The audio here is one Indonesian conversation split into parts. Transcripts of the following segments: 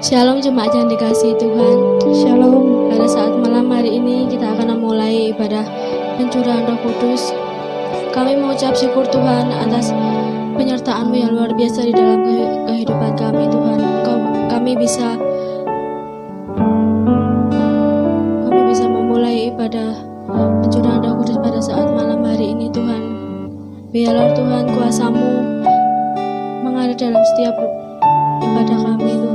Shalom jemaat yang dikasihi Tuhan. Shalom. Pada saat malam hari ini kita akan memulai ibadah pencurahan Roh Kudus. Kami mengucap syukur Tuhan atas penyertaan-Mu yang luar biasa di dalam kehidupan kami Tuhan. Kami bisa memulai ibadah pencurahan Roh Kudus pada saat malam hari ini Tuhan. Biarlah Tuhan kuasa-Mu mengalir dalam setiap ibadah kami Tuhan.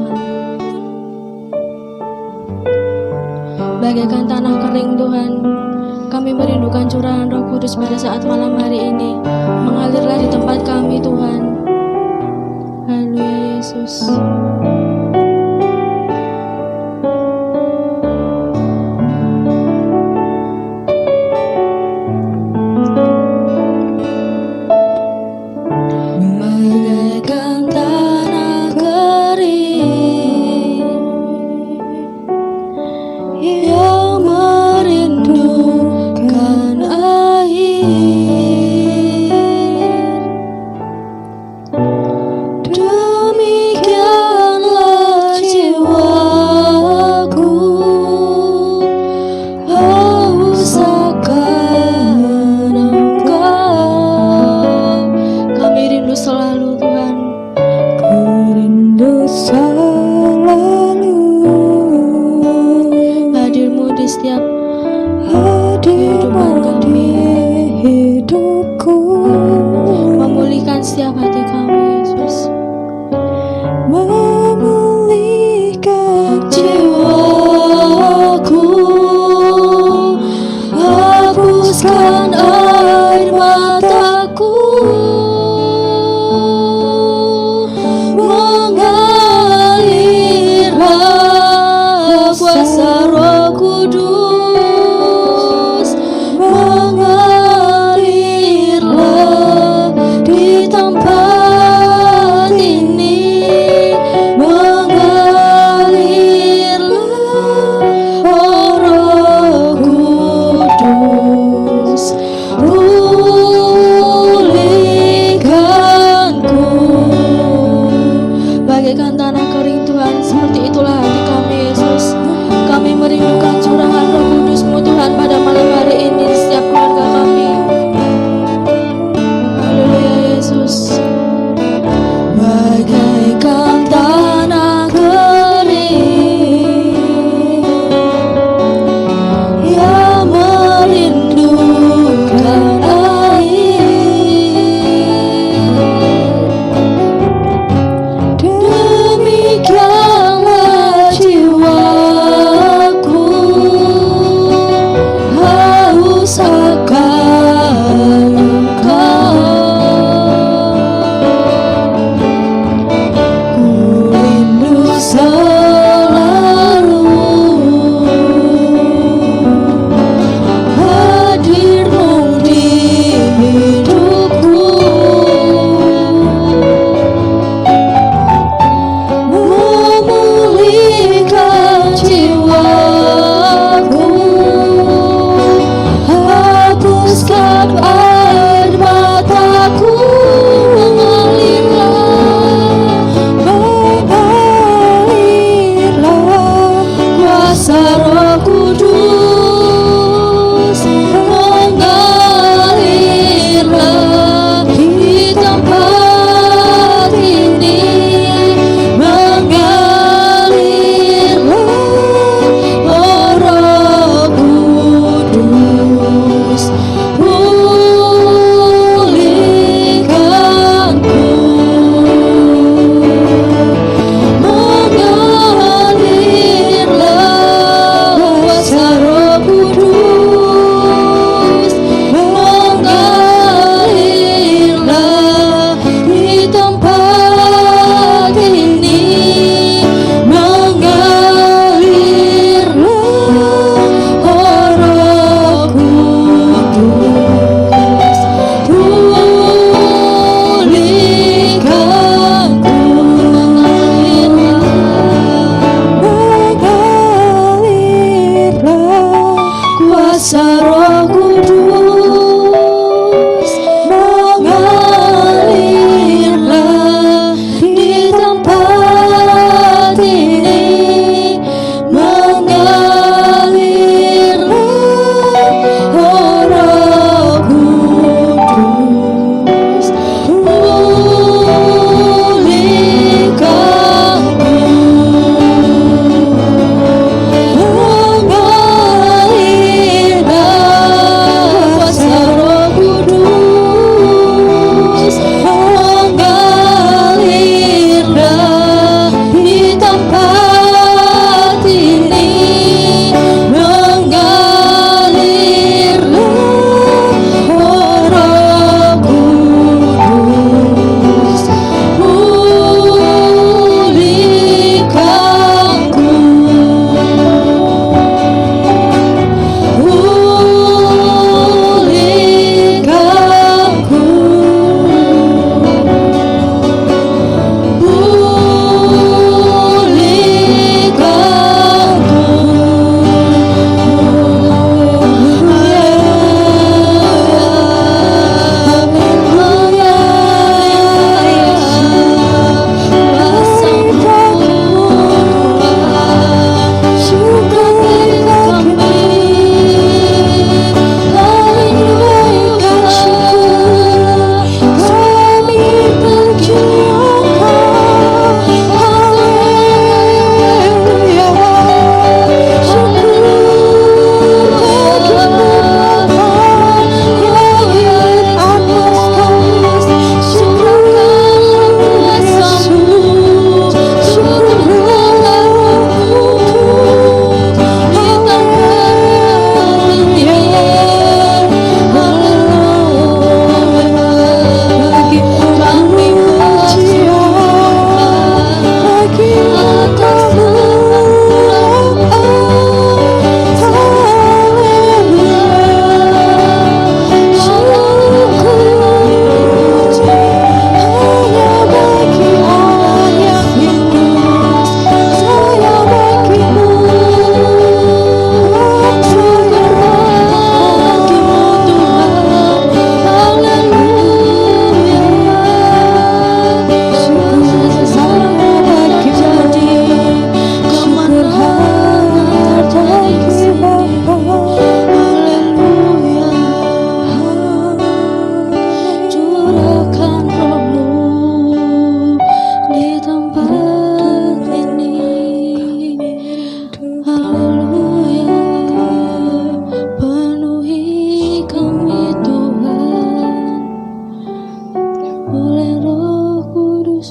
Bagaikan tanah kering Tuhan, kami merindukan curahan Roh Kudus pada saat malam hari ini. Mengalirlah di tempat kami Tuhan. Haleluya Yesus. Bagaikan tanah kering yang merindukan air,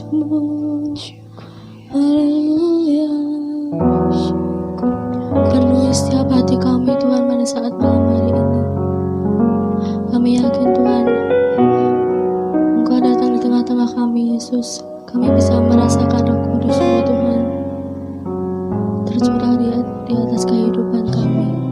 kuasa-Mu. Haleluya. Penuhi setiap hati kami Tuhan pada saat malam hari ini. Kami yakin Tuhan, Engkau datang di tengah-tengah kami Yesus. Kami bisa merasakan Roh Kudus-Mu Tuhan tercurah di atas kehidupan kami.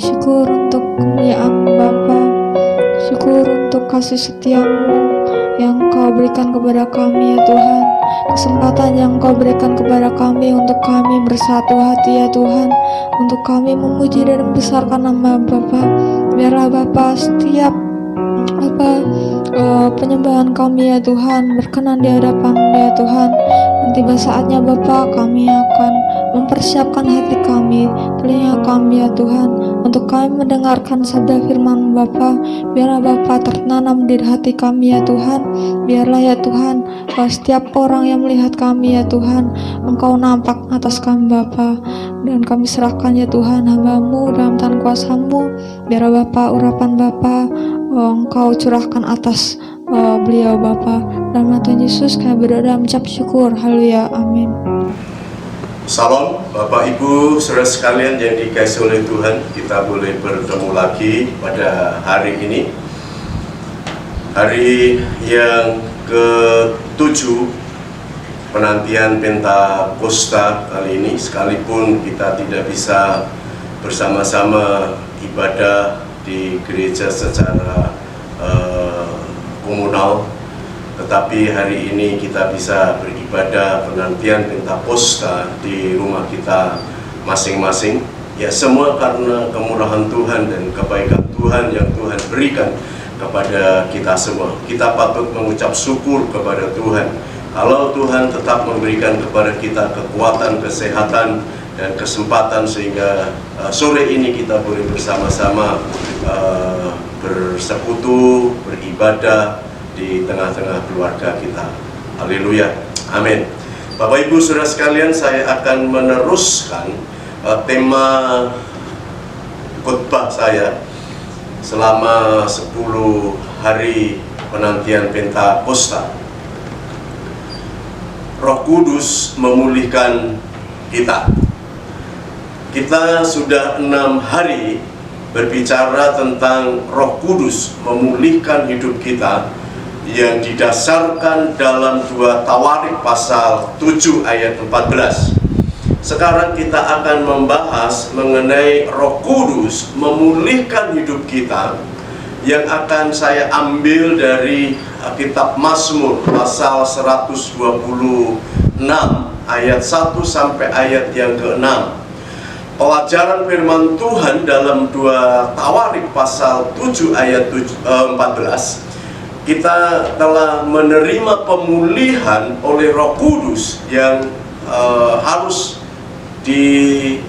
Syukur untuk kemuliaan Bapa, syukur untuk kasih setiamu yang Kau berikan kepada kami ya Tuhan, kesempatan yang Kau berikan kepada kami untuk kami bersatu hati ya Tuhan, untuk kami memuji dan membesarkan nama Bapa. Biarlah Bapa setiap penyembahan kami ya Tuhan berkenan di hadapan ya Tuhan. Dan tiba saatnya Bapa, kami akan mempersiapkan hati kami, telinga kami ya Tuhan, untuk kami mendengarkan sabda firman Bapa. Biarlah Bapa tertanam di hati kami ya Tuhan. Biarlah ya Tuhan, setiap orang yang melihat kami ya Tuhan, Engkau nampak atas kami Bapa. Dan kami serahkan ya Tuhan hamba-Mu dalam tangan kuasa-Mu. Biarlah Bapa, urapan Bapa Engkau curahkan atas beliau Bapa. Dalam nama Tuhan Yesus kami berdoa mengucap syukur. Haleluya, amin. Salam Bapak Ibu saudara sekalian yang dikasihi oleh Tuhan, kita boleh bertemu lagi pada hari ini, hari yang ke-7 penantian Pentakosta kali ini. Sekalipun kita tidak bisa bersama-sama ibadah di gereja secara komunal, tetapi hari ini kita bisa beribadah penantian Pentakosta di rumah kita masing-masing. Ya, semua karena kemurahan Tuhan dan kebaikan Tuhan yang Tuhan berikan kepada kita semua. Kita patut mengucap syukur kepada Tuhan. Kalau Tuhan tetap memberikan kepada kita kekuatan, kesehatan, dan kesempatan sehingga sore ini kita boleh bersama-sama bersekutu, beribadah di tengah-tengah keluarga kita. Haleluya, amin. Bapak Ibu saudara sekalian, saya akan meneruskan tema khotbah saya selama 10 hari penantian Pentakosta. Roh Kudus memulihkan kita. Kita sudah 6 hari berbicara tentang Roh Kudus memulihkan hidup kita, yang didasarkan dalam 2 Tawarik pasal 7 ayat 14. Sekarang kita akan membahas mengenai Roh Kudus memulihkan hidup kita, yang akan saya ambil dari kitab Mazmur pasal 126 ayat 1 sampai ayat yang ke-6. Pelajaran firman Tuhan dalam 2 Tawarik pasal 7 ayat 14. Kita telah menerima pemulihan oleh Roh Kudus yang harus digenapi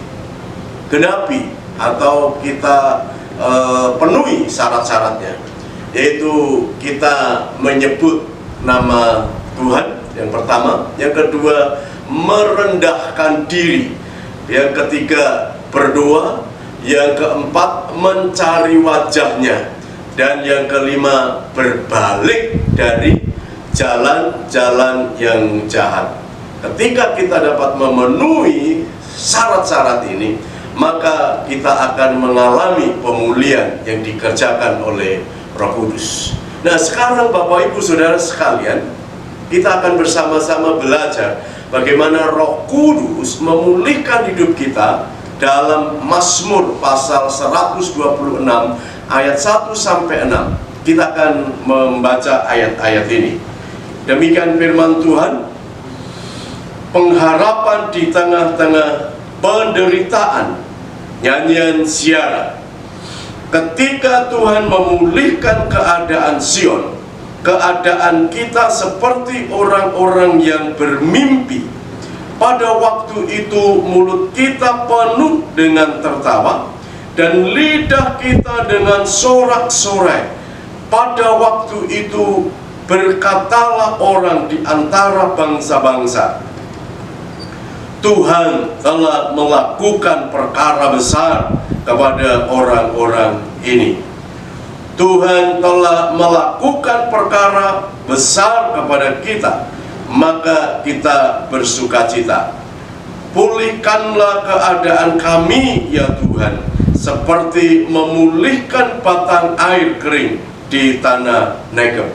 atau kita penuhi syarat-syaratnya, yaitu kita menyebut nama Tuhan yang pertama, yang kedua merendahkan diri, yang ketiga berdoa, yang keempat mencari wajahnya, dan yang kelima berbalik dari jalan-jalan yang jahat. Ketika kita dapat memenuhi syarat-syarat ini, maka kita akan mengalami pemulihan yang dikerjakan oleh Roh Kudus. Nah, sekarang Bapak Ibu Saudara sekalian, kita akan bersama-sama belajar bagaimana Roh Kudus memulihkan hidup kita dalam Mazmur pasal 126 ayat 1 sampai 6. Kita akan membaca ayat-ayat ini. Demikian firman Tuhan. Pengharapan di tengah-tengah penderitaan, nyanyian ziarah. Ketika Tuhan memulihkan keadaan Sion, keadaan kita seperti orang-orang yang bermimpi. Pada waktu itu mulut kita penuh dengan tertawa, dan lidah kita dengan sorak-sorai. Pada waktu itu berkatalah orang di antara bangsa-bangsa, Tuhan telah melakukan perkara besar kepada orang-orang ini. Tuhan telah melakukan perkara besar kepada kita, maka kita bersukacita. Pulihkanlah keadaan kami ya Tuhan, seperti memulihkan batang air kering di tanah Negeb.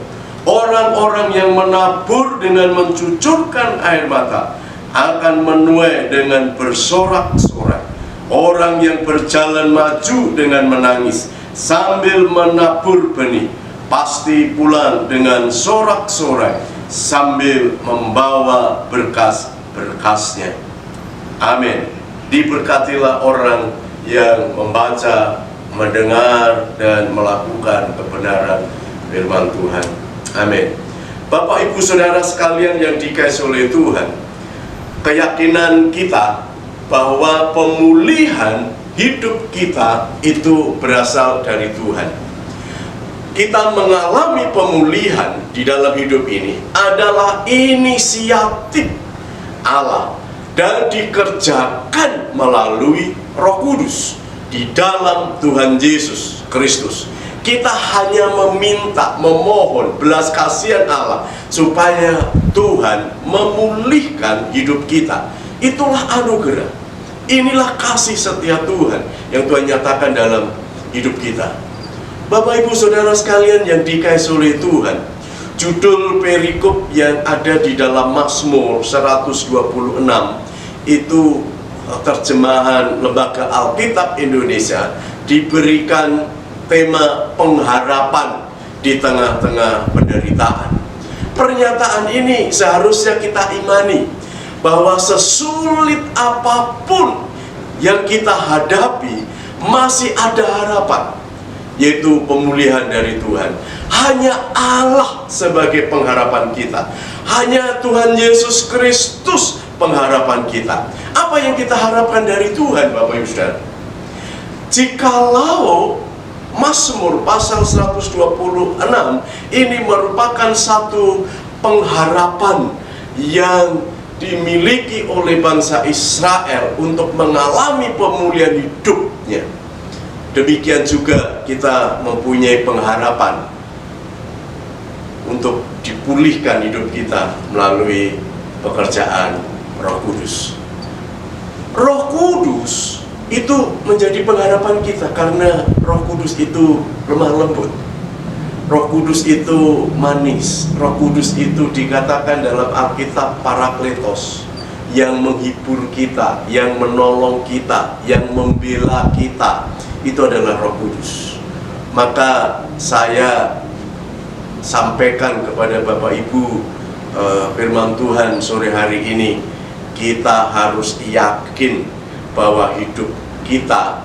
Orang-orang yang menabur dengan mencucurkan air mata akan menuai dengan bersorak-sorai. Orang yang berjalan maju dengan menangis sambil menabur benih, pasti pulang dengan sorak-sorai sambil membawa berkas-berkasnya. Amin. Diberkatilah orang yang membaca, mendengar, dan melakukan kebenaran firman Tuhan. Amin. Bapak, Ibu, Saudara sekalian yang dikasihi oleh Tuhan, keyakinan kita bahwa pemulihan hidup kita itu berasal dari Tuhan. Kita mengalami pemulihan di dalam hidup ini adalah inisiatif Allah dan dikerjakan melalui Roh Kudus di dalam Tuhan Yesus Kristus. Kita hanya meminta, memohon belas kasihan Allah supaya Tuhan memulihkan hidup kita. Itulah anugerah. Inilah kasih setia Tuhan yang Tuhan nyatakan dalam hidup kita. Bapak, Ibu, Saudara sekalian yang dikasihi oleh Tuhan, judul perikop yang ada di dalam Mazmur 126 itu terjemahan Lembaga Alkitab Indonesia diberikan tema pengharapan di tengah-tengah penderitaan. Pernyataan ini seharusnya kita imani bahwa sesulit apapun yang kita hadapi masih ada harapan, yaitu pemulihan dari Tuhan. Hanya Allah sebagai pengharapan kita. Hanya Tuhan Yesus Kristus pengharapan kita. Apa yang kita harapkan dari Tuhan, Bapak Ibu Saudara? Jikalau Mazmur pasal 126 ini merupakan satu pengharapan yang dimiliki oleh bangsa Israel untuk mengalami pemulihan hidupnya, demikian juga kita mempunyai pengharapan untuk dipulihkan hidup kita melalui pekerjaan Roh Kudus. Roh Kudus itu menjadi pengharapan kita karena Roh Kudus itu lemah lembut. Roh Kudus itu manis. Roh Kudus itu dikatakan dalam Alkitab Parakletos, yang menghibur kita, yang menolong kita, yang membela kita. Itu adalah Roh Kudus. Maka saya sampaikan kepada Bapak Ibu firman Tuhan sore hari ini, kita harus yakin bahwa hidup kita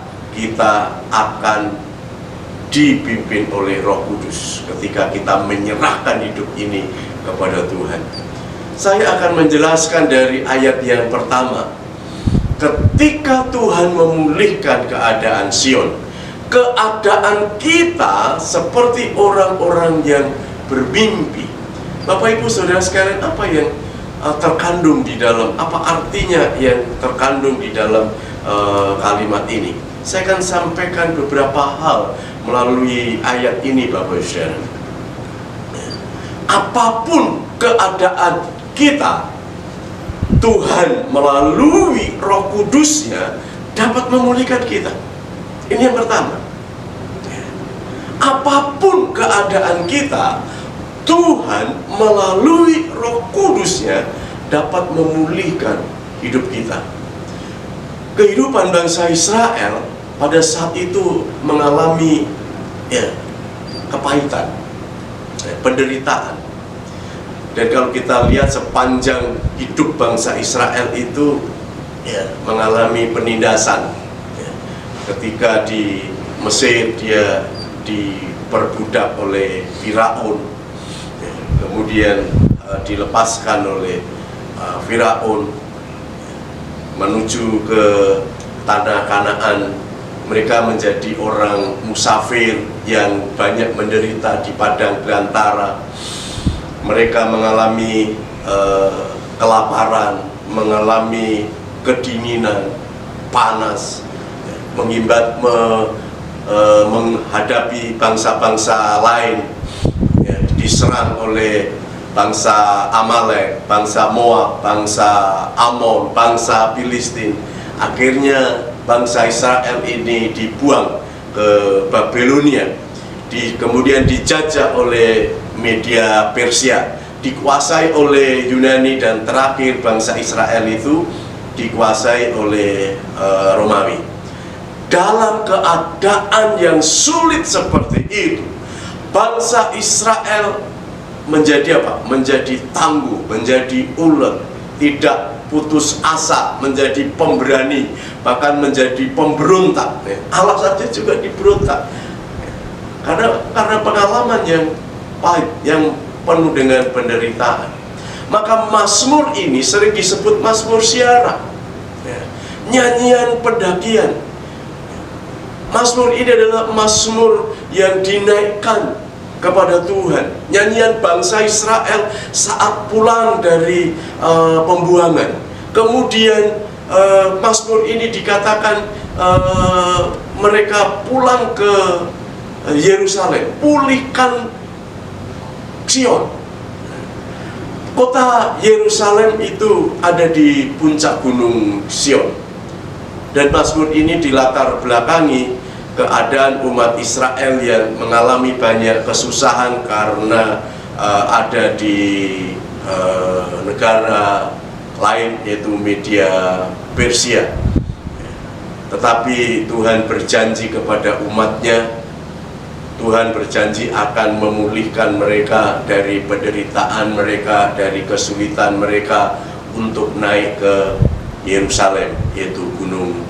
akan dipimpin oleh Roh Kudus ketika kita menyerahkan hidup ini kepada Tuhan. Saya akan menjelaskan dari ayat yang pertama. Ketika Tuhan memulihkan keadaan Sion, keadaan kita seperti orang-orang yang bermimpi. Bapak, Ibu, Saudara sekalian, apa yang terkandung di dalam, apa artinya yang terkandung di dalam kalimat ini? Saya akan sampaikan beberapa hal melalui ayat ini, Bapak Ibu Saudara. Apapun keadaan kita, Tuhan melalui Roh Kudusnya dapat memulihkan kita. Ini yang pertama. Apapun keadaan kita, Tuhan melalui Roh Kudusnya dapat memulihkan hidup kita. Kehidupan bangsa Israel pada saat itu mengalami kepahitan, penderitaan. Dan kalau kita lihat sepanjang hidup bangsa Israel itu mengalami penindasan. Ketika di Mesir dia diperbudak oleh Firaun, kemudian dilepaskan oleh Firaun menuju ke tanah Kanaan. Mereka menjadi orang musafir yang banyak menderita di padang belantara. Mereka mengalami kelaparan, mengalami kedinginan, panas, menghadapi bangsa-bangsa lain, diserang oleh bangsa Amalek, bangsa Moab, bangsa Amon, bangsa Filistin. Akhirnya bangsa Israel ini dibuang ke Babilonia, kemudian dijajah oleh Media Persia, dikuasai oleh Yunani, dan terakhir bangsa Israel itu dikuasai oleh Romawi. dalam keadaan yang sulit seperti itu, bangsa Israel menjadi apa? Menjadi tangguh, menjadi ulet, tidak putus asa, menjadi pemberani, bahkan menjadi pemberontak. Allah saja juga diberontak karena pengalaman yang pahit, yang penuh dengan penderitaan. Maka mazmur ini sering disebut mazmur siara, nyanyian pendakian. Mazmur ini adalah mazmur yang dinaikkan kepada Tuhan, nyanyian bangsa Israel saat pulang dari pembuangan. Kemudian mazmur ini dikatakan mereka pulang ke Yerusalem, pulihkan Sion. Kota Yerusalem itu ada di puncak gunung Sion, dan mazmur ini dilatar belakangi keadaan umat Israel yang mengalami banyak kesusahan karena ada di negara lain, yaitu Media Persia. Tetapi Tuhan berjanji kepada umatnya, Tuhan berjanji akan memulihkan mereka dari penderitaan mereka, dari kesulitan mereka, untuk naik ke Yerusalem, yaitu gunung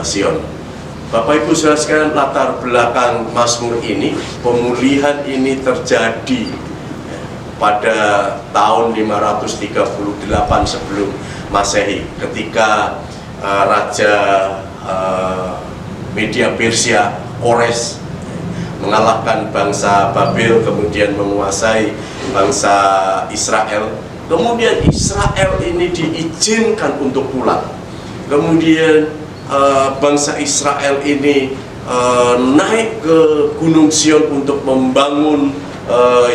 Sion. Bapak Ibu saudara sekalian, latar belakang mazmur ini, pemulihan ini terjadi pada tahun 538 sebelum Masehi, ketika Raja Media Persia Kores mengalahkan bangsa Babel, kemudian menguasai bangsa Israel. Kemudian Israel ini diizinkan untuk pulang. Kemudian bangsa Israel ini naik ke Gunung Sion untuk membangun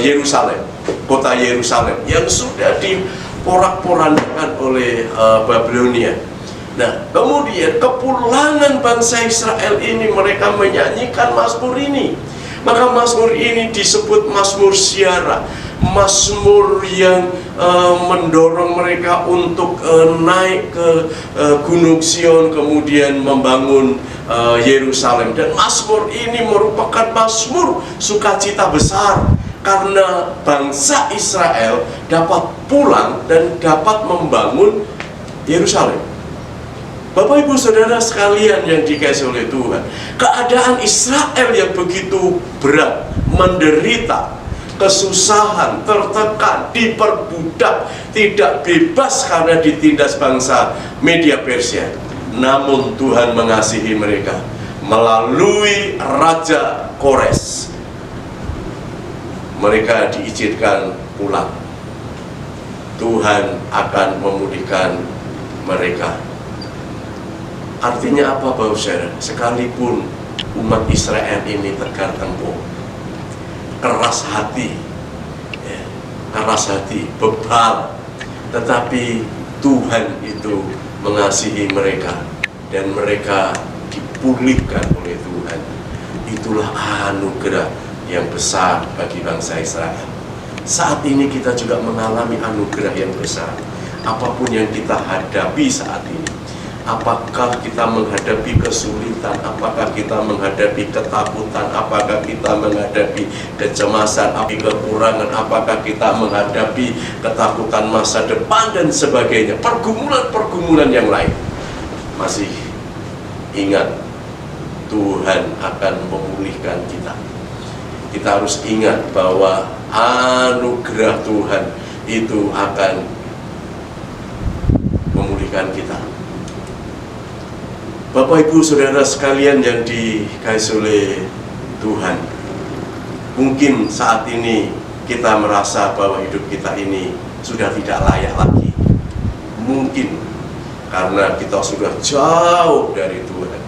Yerusalem, kota Yerusalem yang sudah diporak-porandakan oleh Babilonia. Nah, kemudian kepulangan bangsa Israel ini, mereka menyanyikan mazmur ini. Maka mazmur ini disebut mazmur siara, mazmur yang mendorong mereka untuk naik ke Gunung Sion, kemudian membangun Yerusalem. Dan mazmur ini merupakan mazmur sukacita besar, karena bangsa Israel dapat pulang dan dapat membangun Yerusalem. Bapak Ibu Saudara sekalian yang dikasihi oleh Tuhan, keadaan Israel yang begitu berat, menderita, kesusahan, tertekan, diperbudak, tidak bebas karena ditindas bangsa Media Persia. Namun Tuhan mengasihi mereka melalui Raja Kores. Mereka diizinkan pulang. Tuhan akan memulihkan mereka. Artinya apa, Bapak Saudara? Sekalipun umat Israel ini tegar tengkuk, keras hati, bebal, tetapi Tuhan itu mengasihi mereka dan mereka dipulihkan oleh Tuhan. Itulah anugerah yang besar bagi bangsa Israel. Saat ini kita juga mengalami anugerah yang besar. Apapun yang kita hadapi saat ini, apakah kita menghadapi kesulitan, apakah kita menghadapi ketakutan, apakah kita menghadapi kecemasan, kekurangan, apakah kita menghadapi ketakutan masa depan dan sebagainya, pergumulan-pergumulan yang lain, masih ingat Tuhan akan memulihkan kita. Kita harus ingat bahwa anugerah Tuhan itu akan memulihkan kita. Bapak Ibu Saudara sekalian yang dikasihi oleh Tuhan, mungkin saat ini kita merasa bahwa hidup kita ini sudah tidak layak lagi. Mungkin karena kita sudah jauh dari Tuhan.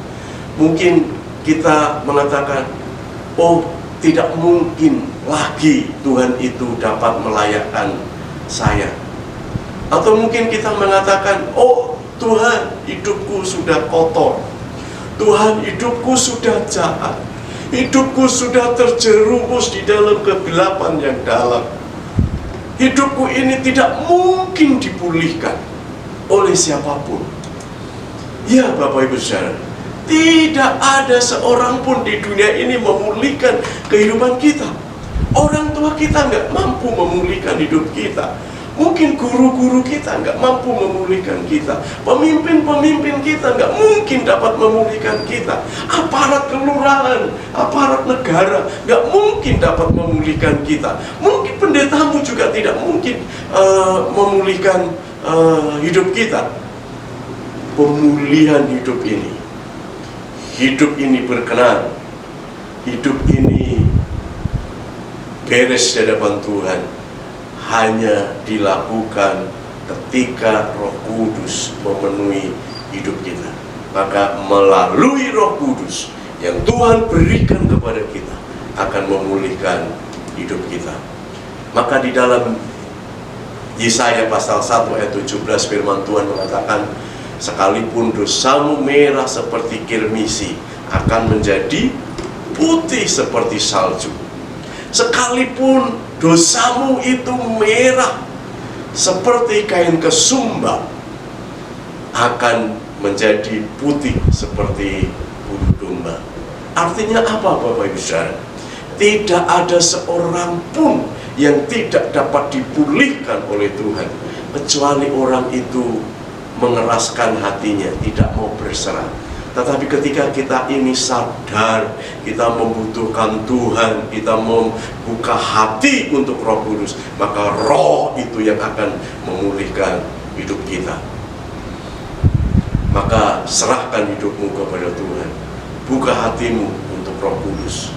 Mungkin kita mengatakan, oh, tidak mungkin lagi Tuhan itu dapat melayakkan saya. Atau mungkin kita mengatakan, oh, Tuhan, hidupku sudah kotor. Tuhan, hidupku sudah jahat. Hidupku sudah terjerumus di dalam kegelapan yang dalam. Hidupku ini tidak mungkin dipulihkan oleh siapapun. Ya, Bapak Ibu Saudara, Tidak ada seorang pun di dunia ini memulihkan kehidupan kita. Orang tua kita nggak mampu memulihkan hidup kita. Mungkin guru-guru kita nggak mampu memulihkan kita. Pemimpin-pemimpin kita nggak mungkin dapat memulihkan kita. Aparat kelurahan, aparat negara nggak mungkin dapat memulihkan kita. Mungkin pendetamu juga tidak mungkin memulihkan hidup kita. Pemulihan hidup ini berkenan, hidup ini beres di hadapan Tuhan, hanya dilakukan ketika Roh Kudus memenuhi hidup kita. Maka melalui Roh Kudus yang Tuhan berikan kepada kita akan memulihkan hidup kita. Maka di dalam Yesaya pasal 1 ayat 17 firman Tuhan mengatakan, sekalipun dosamu merah seperti kirmisi, akan menjadi putih seperti salju. Sekalipun dosamu itu merah seperti kain kesumba, akan menjadi putih seperti bulu domba. Artinya apa, Bapak Ibu Saudara? Tidak ada seorang pun yang tidak dapat dipulihkan oleh Tuhan, kecuali orang itu mengeraskan hatinya, tidak mau berserah. Tetapi ketika kita ini sadar, kita membutuhkan Tuhan, kita membuka hati untuk Roh Kudus, maka Roh itu yang akan memulihkan hidup kita. Maka serahkan hidupmu kepada Tuhan, buka hatimu untuk Roh Kudus,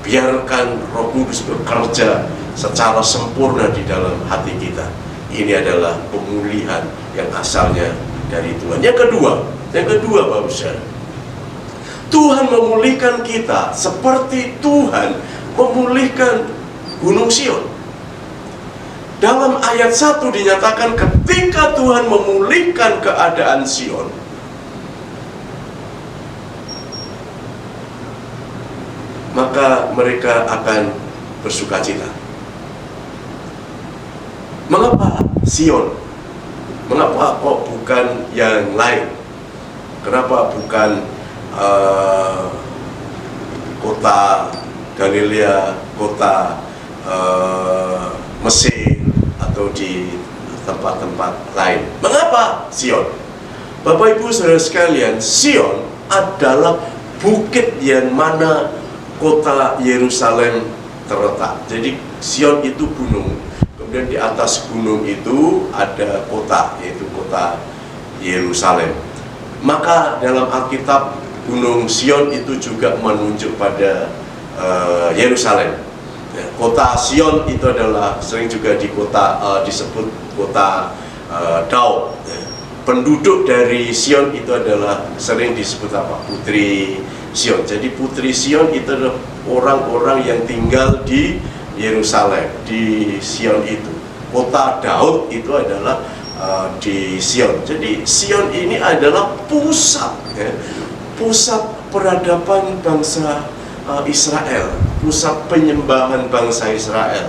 biarkan Roh Kudus bekerja secara sempurna di dalam hati kita. Ini adalah pemulihan yang asalnya dari Tuhan. Yang kedua, Bapak Saudara, Tuhan memulihkan kita seperti Tuhan memulihkan Gunung Sion. Dalam ayat 1 dinyatakan ketika Tuhan memulihkan keadaan Sion, maka mereka akan bersukacita. Mengapa Sion? Mengapa kok bukan yang lain? Kenapa bukan kota Galilea, kota Mesir, atau di tempat-tempat lain? Mengapa Sion? Bapak Ibu Saudara sekalian, Sion adalah bukit yang mana kota Yerusalem terletak. Jadi Sion itu gunung. Kemudian di atas gunung itu ada kota, yaitu kota Yerusalem. Maka dalam Alkitab, Gunung Sion itu juga menunjuk pada Yerusalem. Kota Sion itu adalah sering juga disebut kota Daud. Penduduk dari Sion itu adalah sering disebut apa? Putri Sion. Jadi Putri Sion itu adalah orang-orang yang tinggal di Yerusalem, di Sion itu. Kota Daud itu adalah di Sion. Jadi Sion ini adalah pusat peradaban bangsa Israel, pusat penyembahan bangsa Israel.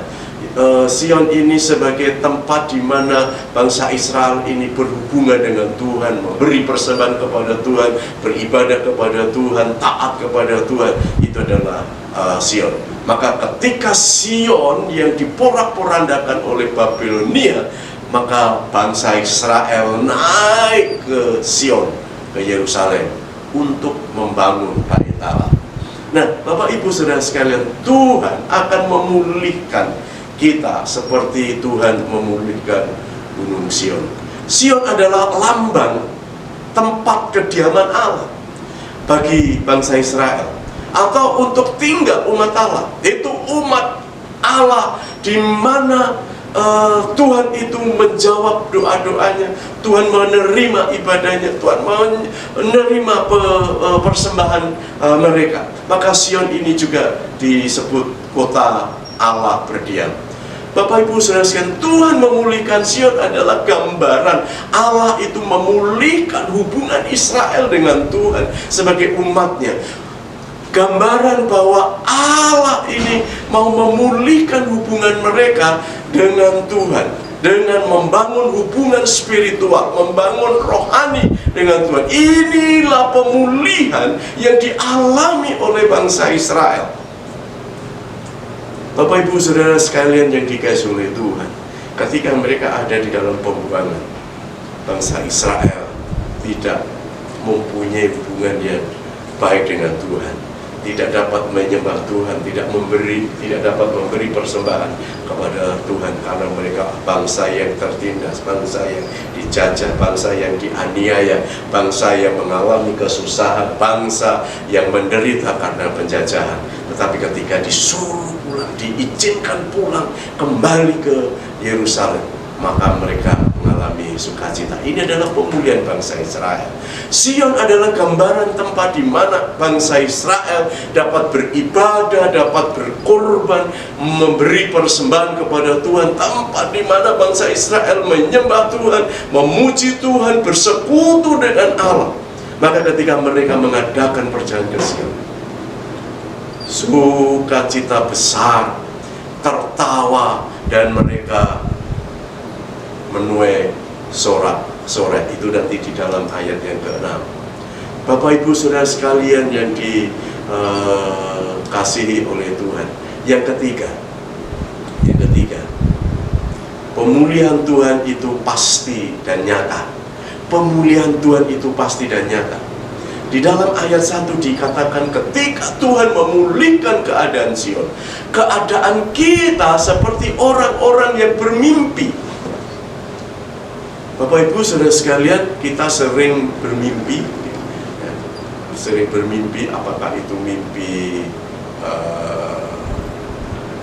Sion ini sebagai tempat di mana bangsa Israel ini berhubungan dengan Tuhan, memberi persembahan kepada Tuhan, beribadah kepada Tuhan, taat kepada Tuhan. Itu adalah Sion. Maka ketika Sion yang diporak-porandakan oleh Babilonia, maka bangsa Israel naik ke Sion, ke Yerusalem, untuk membangun bait Allah. Nah, Bapak Ibu Saudara sekalian, Tuhan akan memulihkan kita seperti Tuhan memulihkan Gunung Sion. Sion adalah lambang tempat kediaman Allah bagi bangsa Israel, atau untuk tinggal umat Allah. Itu umat Allah di mana Tuhan itu menjawab doa-doanya, Tuhan menerima ibadahnya, Tuhan menerima persembahan mereka. Maka Sion ini juga disebut kota Allah berdiam. Bapak Ibu Saudara sekalian, Tuhan memulihkan Sion adalah gambaran Allah itu memulihkan hubungan Israel dengan Tuhan sebagai umatnya. Gambaran bahwa Allah ini mau memulihkan hubungan mereka dengan Tuhan. dengan membangun hubungan spiritual, membangun rohani dengan Tuhan. Inilah pemulihan yang dialami oleh bangsa Israel. Bapak Ibu Saudara sekalian yang dikasihi oleh Tuhan, ketika mereka ada di dalam pembuangan, bangsa Israel tidak mempunyai hubungan yang baik dengan Tuhan, tidak dapat menyembah Tuhan, tidak dapat memberi persembahan kepada Tuhan, karena mereka bangsa yang tertindas, bangsa yang dijajah, bangsa yang dianiaya, bangsa yang mengalami kesusahan, bangsa yang menderita karena penjajahan. Tetapi ketika disuruh pulang, diizinkan pulang kembali ke Yerusalem, maka mereka mengalami sukacita. Ini adalah pemulihan bangsa Israel. Sion adalah gambaran tempat di mana bangsa Israel dapat beribadah, dapat berkorban, memberi persembahan kepada Tuhan. Tempat di mana bangsa Israel menyembah Tuhan, memuji Tuhan, bersekutu dengan Allah. Maka ketika mereka mengadakan perjalanan ke Sion, sukacita besar, tertawa, dan mereka menuai sorak-sorai. Itu nanti di dalam ayat yang ke-6. Bapak Ibu Saudara sekalian yang dikasihi oleh Tuhan. Yang ketiga, pemulihan Tuhan itu pasti dan nyata. Pemulihan Tuhan itu pasti dan nyata. Di dalam ayat 1 dikatakan ketika Tuhan memulihkan keadaan Sion, keadaan kita seperti orang-orang yang bermimpi. Bapak Ibu Saudara sekalian, kita sering bermimpi. Apakah itu mimpi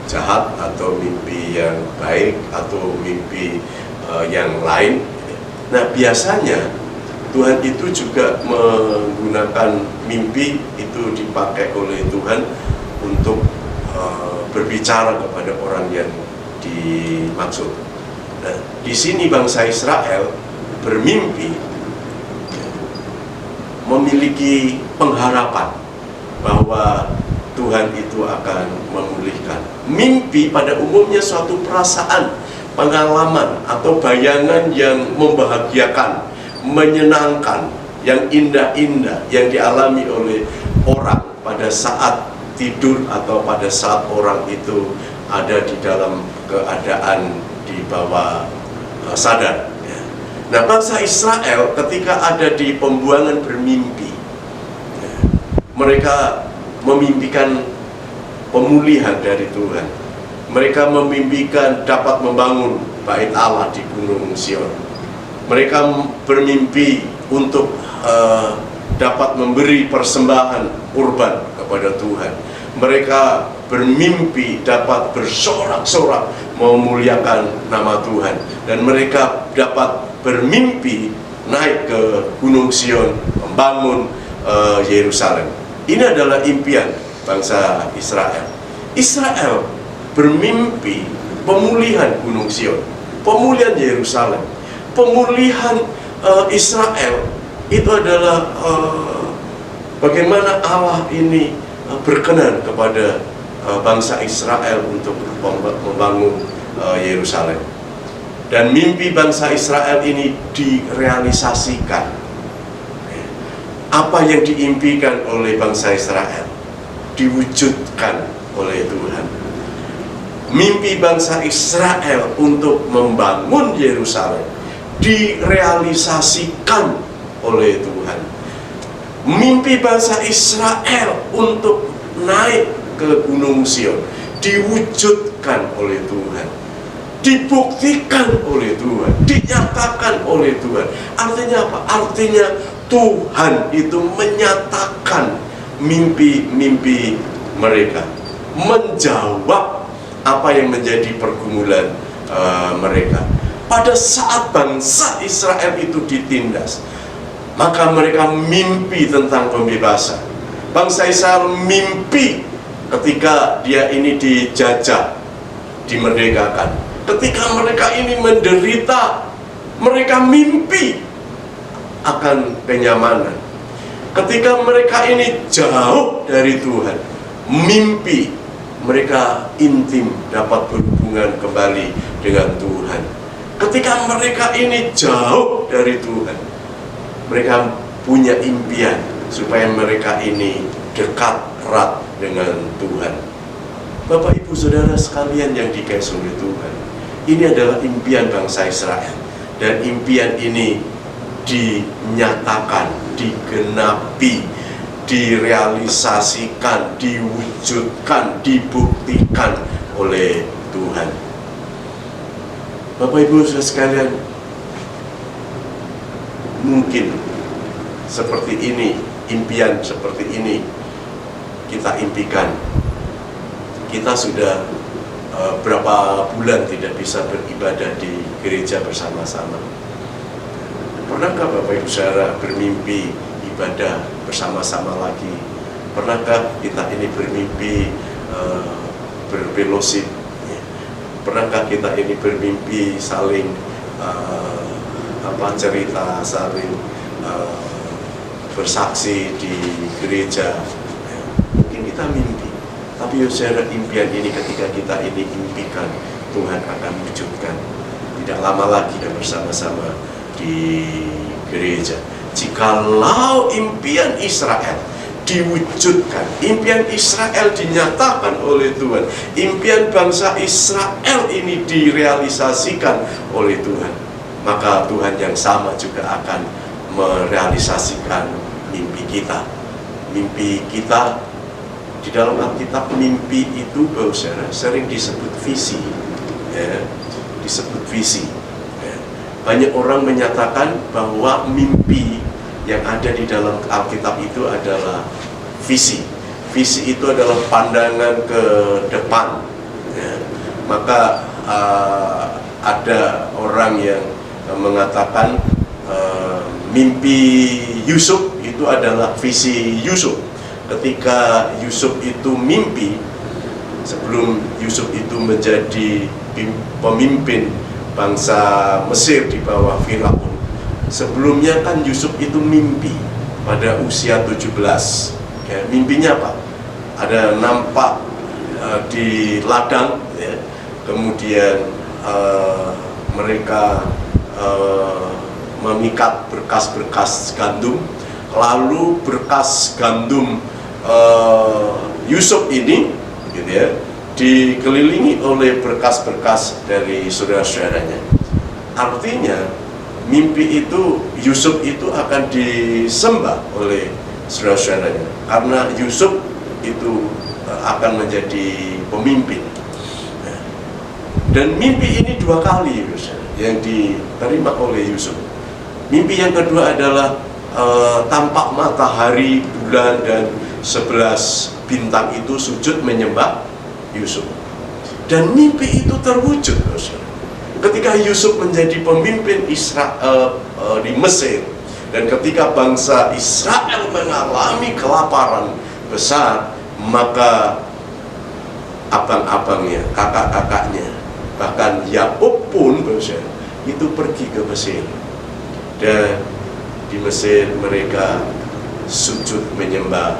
jahat, atau mimpi yang baik, atau mimpi yang lain. Nah, biasanya Tuhan itu juga menggunakan mimpi itu dipakai oleh Tuhan untuk berbicara kepada orang yang dimaksud. Nah, di sini bangsa Israel bermimpi, memiliki pengharapan bahwa Tuhan itu akan memulihkan. Mimpi pada umumnya suatu perasaan, pengalaman, atau bayangan yang membahagiakan, menyenangkan, yang indah-indah yang dialami oleh orang pada saat tidur atau pada saat orang itu ada di dalam keadaan di bawah sadar. Nah, bangsa Israel ketika ada di pembuangan bermimpi, mereka memimpikan pemulihan dari Tuhan. Mereka memimpikan dapat membangun bait Allah di Gunung Sion. Mereka bermimpi untuk dapat memberi persembahan kurban kepada Tuhan. Mereka bermimpi dapat bersorak-sorak memuliakan nama Tuhan. Dan mereka dapat bermimpi naik ke Gunung Sion, membangun Yerusalem. Ini adalah impian bangsa Israel. Israel bermimpi pemulihan Gunung Sion, pemulihan Yerusalem. Pemulihan Israel itu adalah bagaimana Allah ini berkenan kepada bangsa Israel untuk membangun Yerusalem. Dan mimpi bangsa Israel ini direalisasikan. Apa yang diimpikan oleh bangsa Israel diwujudkan oleh Tuhan. Mimpi bangsa Israel untuk membangun Yerusalem direalisasikan oleh Tuhan. Mimpi bangsa Israel untuk naik ke Gunung Sion diwujudkan oleh Tuhan, dibuktikan oleh Tuhan, dinyatakan oleh Tuhan. Artinya apa? Artinya Tuhan itu menyatakan mimpi-mimpi mereka, menjawab apa yang menjadi pergumulan mereka. Pada saat bangsa Israel itu ditindas, maka mereka mimpi tentang pembebasan. Bangsa Israel mimpi ketika dia ini dijajah, dimerdekakan. Ketika mereka ini menderita, mereka mimpi akan kenyamanan. Ketika mereka ini jauh dari Tuhan, mimpi mereka intim dapat berhubungan kembali dengan Tuhan. Ketika mereka ini jauh dari Tuhan, mereka punya impian supaya mereka ini dekat erat dengan Tuhan. Bapak Ibu Saudara sekalian yang dikasihi oleh Tuhan, ini adalah impian bangsa Israel, dan impian ini dinyatakan, digenapi, direalisasikan, diwujudkan, dibuktikan oleh Tuhan. Bapak Ibu Saudara sekalian, mungkin seperti ini, impian seperti ini kita impikan. Kita sudah berapa bulan tidak bisa beribadah di gereja bersama-sama. Pernahkah Bapak Ibu Saudara bermimpi ibadah bersama-sama lagi? Pernahkah kita ini bermimpi berfellowship? Pernahkah kita ini bermimpi saling cerita, saling bersaksi di gereja? Mungkin kita mimpi, tapi saudara, impian ini ketika kita ini impikan, Tuhan akan wujudkan. Tidak lama lagi dan bersama-sama di gereja. Jikalau impian Israel diwujudkan, impian Israel dinyatakan oleh Tuhan, impian bangsa Israel ini direalisasikan oleh Tuhan, maka Tuhan yang sama juga akan merealisasikan mimpi kita. Mimpi kita di dalam Alkitab, mimpi itu saudara sering disebut visi, ya, disebut visi. Ya. Banyak orang menyatakan bahwa mimpi yang ada di dalam Alkitab itu adalah visi. Visi itu adalah pandangan ke depan. Ya. Maka ada orang yang mengatakan mimpi Yusuf itu adalah visi Yusuf. Ketika Yusuf itu mimpi, sebelum Yusuf itu menjadi pemimpin bangsa Mesir di bawah Firaun, sebelumnya kan Yusuf itu mimpi pada usia 17. Ya, mimpinya apa? Ada nampak di ladang, ya. Kemudian mereka memikat berkas-berkas gandum, lalu berkas gandum Yusuf ini, gitu ya, dikelilingi oleh berkas-berkas dari saudara-saudaranya. Artinya mimpi itu, Yusuf itu akan disembah oleh saudara-saudaranya, karena Yusuf itu akan menjadi pemimpin. Dan mimpi ini 2 kali yang diterima oleh Yusuf. Mimpi yang kedua adalah tampak matahari, bulan, dan 11 bintang itu sujud menyembah Yusuf. Dan mimpi itu terwujud ketika Yusuf menjadi pemimpin Israel di Mesir. Dan ketika bangsa Israel mengalami kelaparan besar, maka abang-abangnya, kakak-kakaknya, bahkan Yakub pun itu pergi ke Mesir. Dan di Mesir mereka sujud menyembah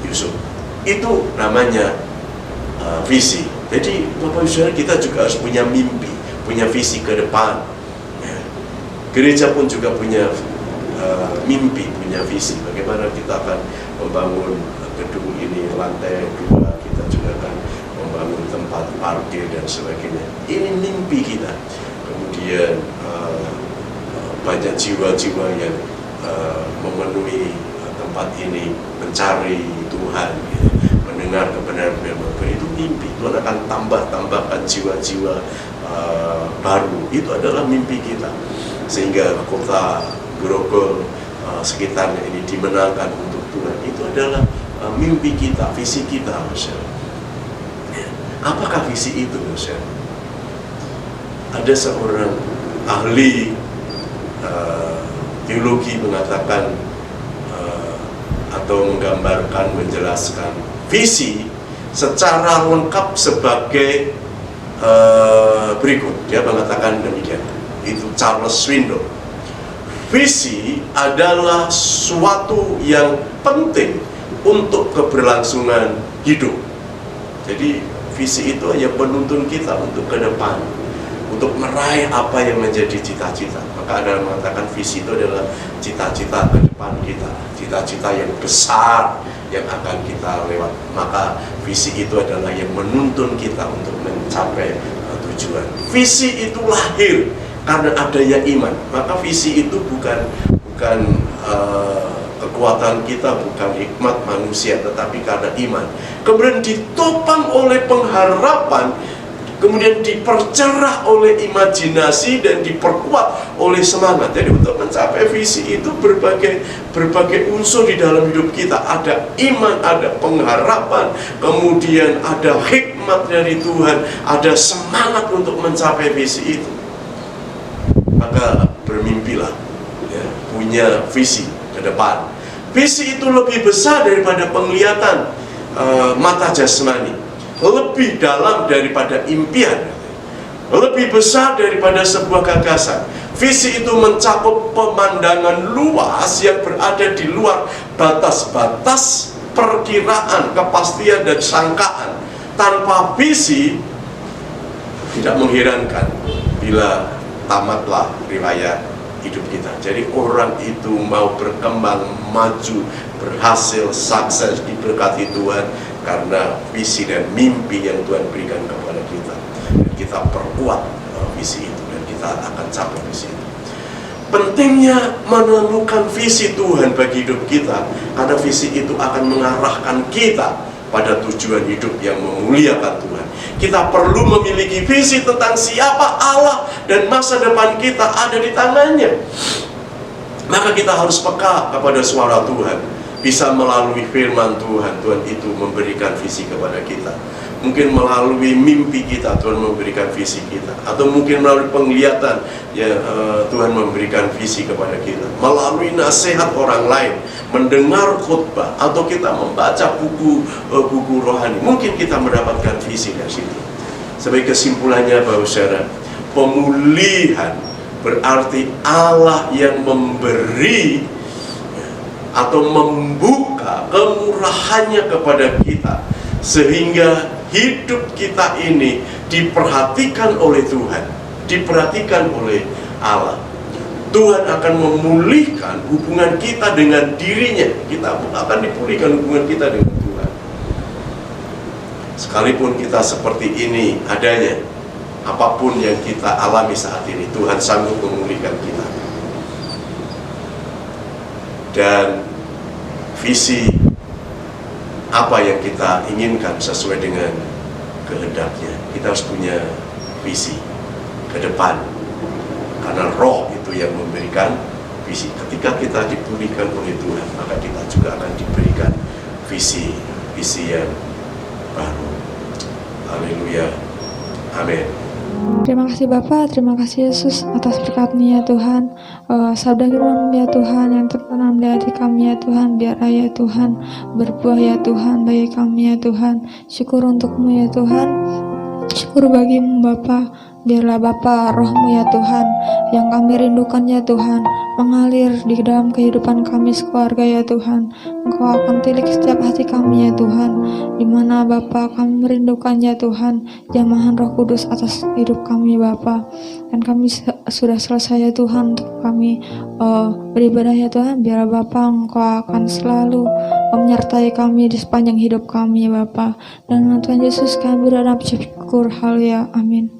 Yusuf. Itu namanya visi. Jadi Bapak Ibu Saudara, kita juga harus punya mimpi, punya visi ke depan. Ya. Gereja pun juga punya mimpi, punya visi. Bagaimana kita akan membangun gedung ini lantai 2, kita juga akan membangun tempat parkir dan sebagainya. Ini mimpi kita. Kemudian banyak jiwa-jiwa yang memenuhi tempat ini, mencari Tuhan, gitu, mendengar kebenaran firman Tuhan. Itu mimpi. Tuhan akan tambahkan jiwa-jiwa baru. Itu adalah mimpi kita, sehingga kota Grogol sekitarnya ini dimenangkan untuk Tuhan. Itu adalah mimpi kita, visi kita, saudara. Apakah visi itu, saudara? Ada seorang ahli teologi mengatakan atau menggambarkan, menjelaskan visi secara lengkap sebagai berikut. Dia mengatakan demikian. Itu Charles Swindoll. Visi adalah suatu yang penting untuk keberlangsungan hidup. Jadi visi itu hanya penuntun kita untuk ke depan, untuk meraih apa yang menjadi cita-cita. Maka ada yang mengatakan visi itu adalah cita-cita ke depan kita, cita-cita yang besar yang akan kita lewat. Maka visi itu adalah yang menuntun kita untuk mencapai tujuan. Visi itu lahir karena adanya iman. Maka visi itu bukan kekuatan kita, bukan hikmat manusia, tetapi karena iman. Kemudian ditopang oleh pengharapan, kemudian dipercerah oleh imajinasi dan diperkuat oleh semangat. Jadi untuk mencapai visi itu berbagai unsur di dalam hidup kita. Ada iman, ada pengharapan, kemudian ada hikmat dari Tuhan, ada semangat untuk mencapai visi itu. Maka bermimpilah, ya, punya visi ke depan. Visi itu lebih besar daripada penglihatan mata jasmani, lebih dalam daripada impian, lebih besar daripada sebuah gagasan. Visi itu mencakup pemandangan luas yang berada di luar batas-batas perkiraan, kepastian, dan sangkaan. Tanpa visi, tidak mengherankan bila tamatlah riwayat hidup kita. Jadi orang itu mau berkembang, maju, berhasil, sukses, diberkati Tuhan karena visi dan mimpi yang Tuhan berikan kepada kita. Dan kita perkuat visi itu dan kita akan capai visi itu. Pentingnya menemukan visi Tuhan bagi hidup kita, karena visi itu akan mengarahkan kita pada tujuan hidup yang memuliakan Tuhan. Kita perlu memiliki visi tentang siapa Allah dan masa depan kita ada di tangannya. Maka kita harus peka kepada suara Tuhan. Bisa melalui firman Tuhan, Tuhan itu memberikan visi kepada kita. Mungkin melalui mimpi kita, Tuhan memberikan visi kita. Atau mungkin melalui penglihatan, ya, Tuhan memberikan visi kepada kita. Melalui nasihat orang lain, mendengar khotbah, atau kita membaca buku rohani, mungkin kita mendapatkan visi dari situ. Sebagai kesimpulannya, Bapak Saudara, pemulihan berarti Allah yang memberi atau membuka kemurahannya kepada kita, sehingga hidup kita ini diperhatikan oleh Tuhan, diperhatikan oleh Allah. Tuhan akan memulihkan hubungan kita dengan dirinya. Kita akan dipulihkan hubungan kita dengan Tuhan. Sekalipun kita seperti ini adanya, apapun yang kita alami saat ini, Tuhan sanggup memulihkan kita. Dan visi apa yang kita inginkan sesuai dengan kehendaknya, kita harus punya visi ke depan, karena Roh itu yang memberikan visi. Ketika kita dipulihkan oleh Tuhan, maka kita juga akan diberikan visi yang baru. Haleluya, amin. Terima kasih Bapak, terima kasih Yesus atas berkat-Nya ya Tuhan. Sabda firman ya Tuhan yang tertanam di hati kami ya Tuhan, biarlah ya Tuhan berbuah ya Tuhan bagi kami ya Tuhan. Syukur untuk-Mu ya Tuhan, syukur bagi-Mu Bapa. Biarlah Bapa Roh-Mu ya Tuhan yang kami rindukan ya Tuhan mengalir di dalam kehidupan kami sekeluarga ya Tuhan. Engkau akan tilik setiap hati kami ya Tuhan, di mana Bapa kami merindukan ya Tuhan jamahan Roh Kudus atas hidup kami Bapa. Dan kami sudah selesai ya Tuhan untuk kami beribadah ya Tuhan. Biarlah Bapa Engkau akan selalu menyertai kami di sepanjang hidup kami Bapa. Dan Tuhan Yesus kami berharap syukur, haleluya, amin.